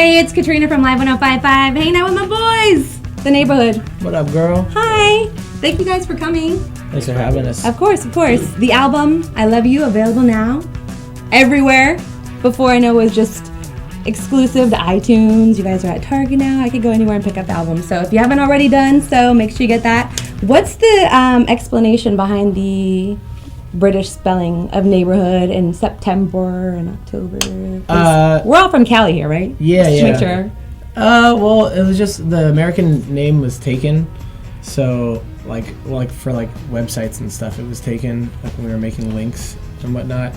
Hey, it's Katrina from Live1055, hanging out with my boys, the Neighbourhood. What up, girl? Hi. Thank you guys for coming. Thanks for having us. Of course. The album, I Love You, available now, everywhere. Before I know it was just exclusive to iTunes. You guys are at Target now. I could go anywhere and pick up the album. So if you haven't already done so, make sure you get that. What's the explanation behind the British spelling of Neighborhood in September and October? We're all from Cali here, right? Yeah, just yeah. Make sure. Well, it was just the American name was taken, so like for websites and stuff, it was taken like when we were making links and whatnot.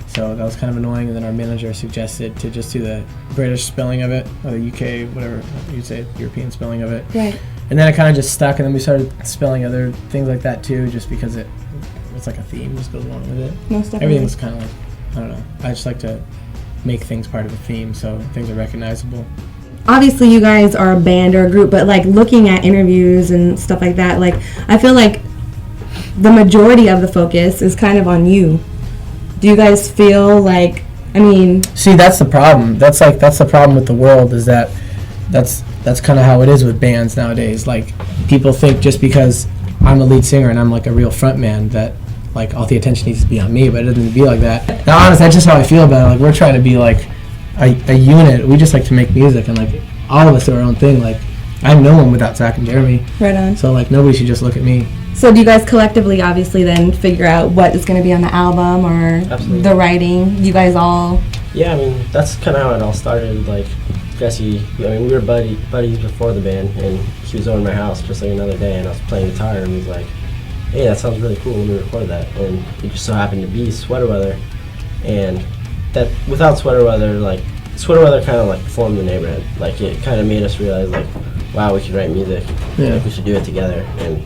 So that was kind of annoying, and then our manager suggested to just do the British spelling of it, or the UK, whatever you'd say, European spelling of it. Right. And then it kind of just stuck, and then we started spelling other things like that too, just because it's like a theme just goes along with it. Most definitely. Everything was kind of like, I don't know. I just like to make things part of a theme, so things are recognizable. Obviously, you guys are a band or a group, but like looking at interviews and stuff like that, like I feel like the majority of the focus is kind of on you. Do you guys feel like, See, that's the problem. That's the problem with the world, is that's kind of how it is with bands nowadays. Like, people think just because I'm the lead singer and I'm like a real front man that like all the attention needs to be on me, but it doesn't need to be like that. Now, honestly, that's just how I feel about it. Like, we're trying to be like a unit. We just like to make music, and like all of us do our own thing. Like, I'm no one without Zach and Jeremy. right on? So like nobody should just look at me. So do you guys collectively obviously then figure out what is going to be on the album or Absolutely. the writing? You guys all... Yeah, that's kind of how it all started. Like, Jesse, we were buddies before the band, and he was over at my house just like another day, and I was playing guitar, and he was like, hey, that sounds really cool, let me record that. And it just so happened to be Sweater Weather, and that without Sweater Weather kind of like formed the Neighborhood. Like, it kind of made us realize, like, wow, we could write music, Yeah. like we should do it together, and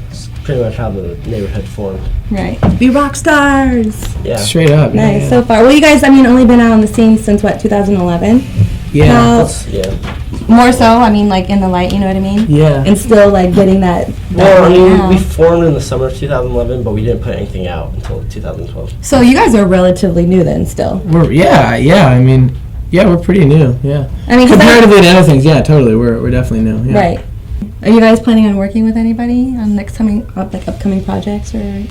it's pretty much how the Neighborhood formed. Right. Be rock stars! Yeah. Straight up. Nice, Yeah. so far. Well, you guys, only been out on the scene since, 2011? Yeah. How- Yeah. More so, like in the light, you know what I mean? Yeah. And still, like, getting that... Well, now. we formed in the summer of 2011, but we didn't put anything out until 2012. So you guys are relatively new then, still? We're we're pretty new. Yeah. 'cause Comparatively to other things, yeah, totally. We're definitely new. Yeah. Right. Are you guys planning on working with anybody on upcoming projects, or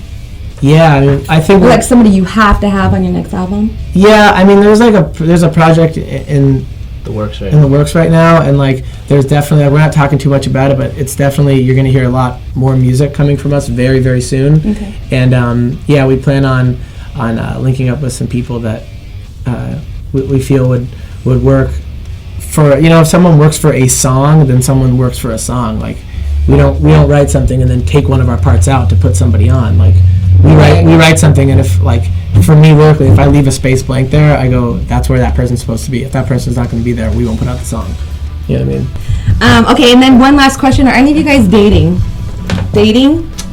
Yeah, I think like somebody you have to have on your next album? Yeah, there's a project in The works right in the works right now, and like there's definitely, we're not talking too much about it, but it's definitely, you're going to hear a lot more music coming from us very, very soon. Okay. And we plan on linking up with some people that we feel would work for, if someone works for a song, then someone works for a song. Like, we don't write something and then take one of our parts out to put somebody on. Like, we write something, and if, like, for me lyrically, if I leave a space blank there, I go, that's where that person's supposed to be. If that person's not going to be there, we won't put out the song. You know what I mean? Okay, and then one last question. Are any of you guys dating?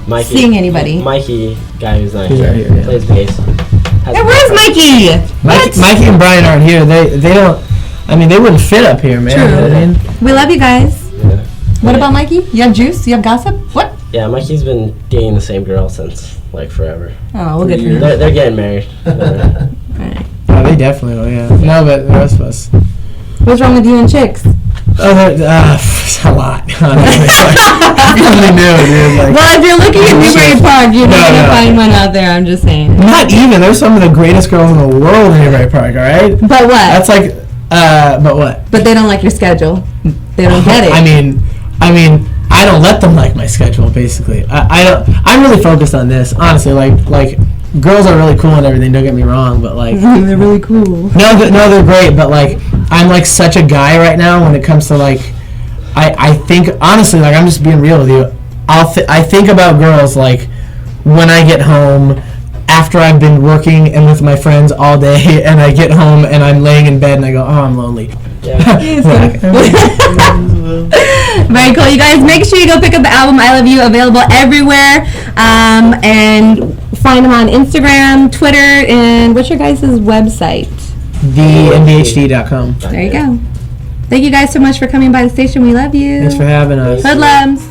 Mikey. Seeing anybody? Mikey, guy who's not He's here, right here, yeah. plays bass. Hey, where's Mikey? What? Mikey and Brian aren't here. They don't, they wouldn't fit up here, man. True. You know what I mean? We love you guys. Yeah. What about Mikey? You have juice? You have gossip? What? Yeah, Mikey's been dating the same girl since, like, forever. Oh, well, good for him. They're getting married. Alright. Oh, they definitely will, yeah. No, but the rest of us. What's wrong with you and chicks? Oh, a lot. Really new, dude. Like, Well, if you're looking at Newbury Park, you're not going to find one out there, I'm just saying. not even. There's some of the greatest girls in the world in Neighbourhood Park, all right? But what? That's like, but what? But they don't like your schedule. They don't get it. I don't let them like my schedule, basically. I'm really focused on this, honestly. Like girls are really cool and everything, don't get me wrong, but like... They're really cool. No, they're great, but like, I'm like such a guy right now when it comes to like, I think, honestly, like, I'm just being real with you. I think about girls like when I get home after I've been working and with my friends all day, and I get home and I'm laying in bed and I go, oh, I'm lonely. Yeah. Very cool. You guys, make sure you go pick up the album I Love You, available everywhere. And find them on Instagram, Twitter, and what's your guys' website? TheNBHD.com. There you go. Thank you guys so much for coming by the station. We love you. Thanks for having us. Hoodlums.